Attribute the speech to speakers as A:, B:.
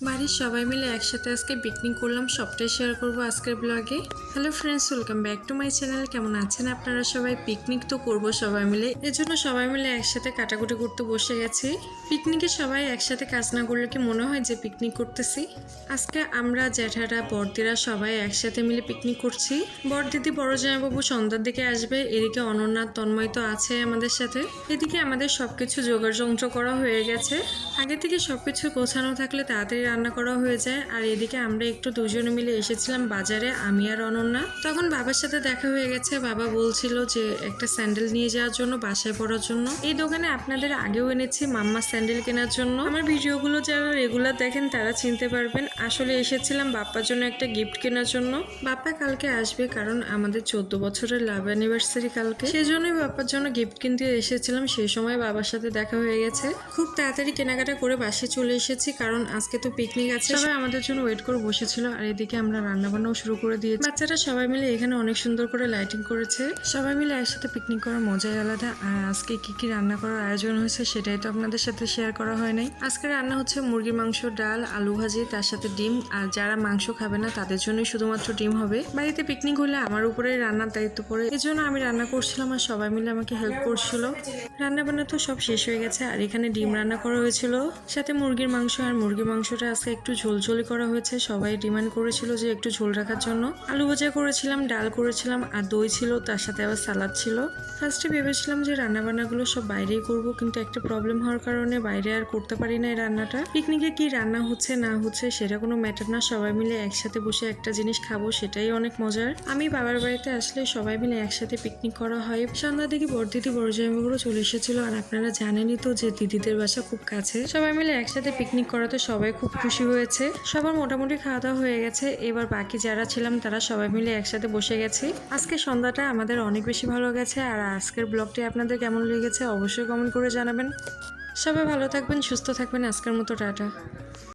A: বাড়ির সবাই মিলে একসাথে আজকে পিকনিক করলাম, সবটাই শেয়ার করব আজকের ব্লগে। Hello friends, welcome back to my channel. কেমন আছেন আপনারা সবাই? পিকনিক তো করব সবাই মিলে, এজন্য সবাই মিলে একসাথে কাটাকুটি করতে বসে গেছি। পিকনিকে সবাই একসাথে কাজ না করলে কি মনে হয় যে পিকনিক করতেছি? আজকে আমরা জ্যাঠারা বড়দিরা সবাই একসাথে মিলে পিকনিক করছি। বড় দিদি বড় জামাইবাবু সন্ধ্যার দিকে আসবে, এদিকে অনন্যা তন্ময় তো আছে আমাদের সাথে। এদিকে আমাদের সবকিছু জোগাড় যন্ত্র করা হয়ে গেছে। আগে থেকে সবকিছু গোছানো থাকলে তাড়াতাড়ি রান্না করা হয়ে যায়। আর এদিকে আমরা একটু দুজনে মিলে এসেছিলাম বাজারে, আমি আর অনন্যা। তখন বাবার সাথে দেখা হয়ে গেছে। বাবা বলছিল যে একটা স্যান্ডেল নিয়ে যাওয়ার জন্য, বাসায় পরার জন্য। এই দোকানে আপনাদের আগেও এনেছি মাম্মা স্যান্ডেল কেনার জন্য। আমার ভিডিওগুলো যারা রেগুলার দেখেন তারা চিনতে পারবেন। আসলে এসেছিলাম বাপ্পার জন্য একটা গিফট কেনার জন্য। বাপ্পা কালকে আসবে, কারণ আমাদের 14 বছরের লাভ অ্যানিভার্সারি কালকে, সেজন্যই বাপ্পার জন্য গিফট কিনতে এসেছিলাম। সেই সময় বাবার সাথে দেখা হয়ে গেছে। খুব তাড়াতাড়ি কেনাকাটা করে বাসায় চলে এসেছি, কারণ আজকে তো পিকনিক আছে। সবাই আমাদের জন্য ওয়েট করে বসেছিল। আর এদিকে আমরা রান্না বান্নাও শুরু করে দিয়েছি। বাচ্চারা সবাই মিলে এখানে অনেক সুন্দর করে লাইটিং করেছে। সবাই মিলে একসাথে পিকনিক করার মজাই আলাদা। আর আজকে কি কি রান্না করার আয়োজন হয়েছে সেটাই তো আপনাদের সাথে শেয়ার করা হয় নাই। আজকে রান্না হচ্ছে মুরগির মাংস, ডাল, আলু ভাজি, তার সাথে ডিম। আর যারা মাংস খাবে না তাদের জন্যই শুধুমাত্র ডিম হবে। বাড়িতে পিকনিক হলে আমার উপরেই রান্নার দায়িত্ব পড়ে, এজন্য আমি রান্না করছিলাম আর সবাই মিলে আমাকে হেল্প করছিল। রান্না বান্না তো সব শেষ হয়ে গেছে। আর এখানে ডিম রান্না করা হয়েছিল, সাথে মুরগির মাংস। আর মুরগির মাংসটা আজকে একটু ঝোলঝোলি করা হয়েছে। সবাই ডিমান্ড করেছিল যে একটু ঝোল রাখার জন্য। আলু ভাজা করেছিলাম, ডাল করেছিলাম, আর দই ছিল, তার সাথে আবার সালাদ ছিল। ফার্স্টে ভেবেছিলাম যে রান্নাবান্নাগুলো সব বাইরেই করব, কিন্তু একটা প্রবলেম হওয়ার কারণে বাইরে আর করতে পারি না এই রান্নাটা। পিকনিকে কি রান্না হচ্ছে না হচ্ছে সেটা কোনো ম্যাটার না, সবাই মিলে একসাথে বসে একটা জিনিস খাবো, সেটাই অনেক মজার। আমি বাবার বাড়িতে আসলে সবাই মিলে একসাথে পিকনিক করা হয়। সন্ধ্যা দিকে বড় দিদি বড় জামাইবাবুরা চলে এসেছিল। আর আপনারা জানেনই তো যে দিদিদের বাসা খুব কাছে। সবাই মিলে একসাথে পিকনিক করাতে সবাই খুব খুশি হয়েছে। সবার মোটামুটি খাওয়া দাওয়া হয়ে গেছে। এবার বাকি যারা ছিলাম তারা সবাই মিলে একসাথে বসে গেছি। আজকে সন্ধ্যাটা আমাদের অনেক বেশি ভালো গেছে। আর আজকের ব্লগটি আপনাদের কেমন লেগেছে অবশ্যই কমেন্ট করে জানাবেন। সবাই ভালো থাকবেন, সুস্থ থাকবেন। আজকের মতো টাটা।